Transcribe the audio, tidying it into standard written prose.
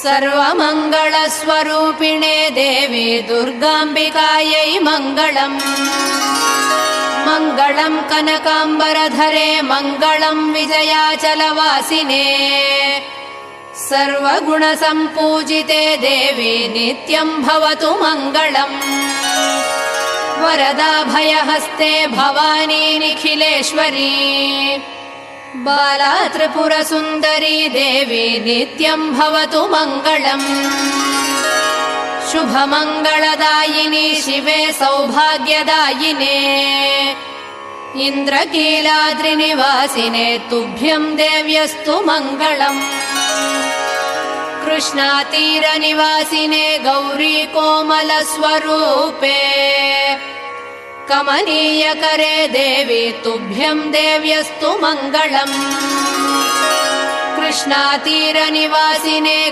सर्वमङ्गलस्वरूपिणे देवी दुर्गाम्बिकायै मङ्गलम्। मङ्गलम् कनकाम्बरधरे मङ्गलम् विजयाचलवासिने। सर्वगुणसम्पूजिते देवी नित्यम् भवतु मङ्गलम्। वरदाभयहस्ते भवानी निखिलेश्वरी। बाला त्रिपुरसुन्दरी देवी नित्यम् भवतु मङ्गलम्। शुभमङ्गलदायिनी शिवे सौभाग्यदायिने। इन्द्रकीलाद्रिनिवासिने तुभ्यम् देव्यस्तु मङ्गलम्। कृष्णातीरनिवासिने गौरी कोमलस्वरूपे। कमनीयकरे देवी तुभ्यम् देव्यस्तु मङ्गलम्। कृष्णातीरनिवासिने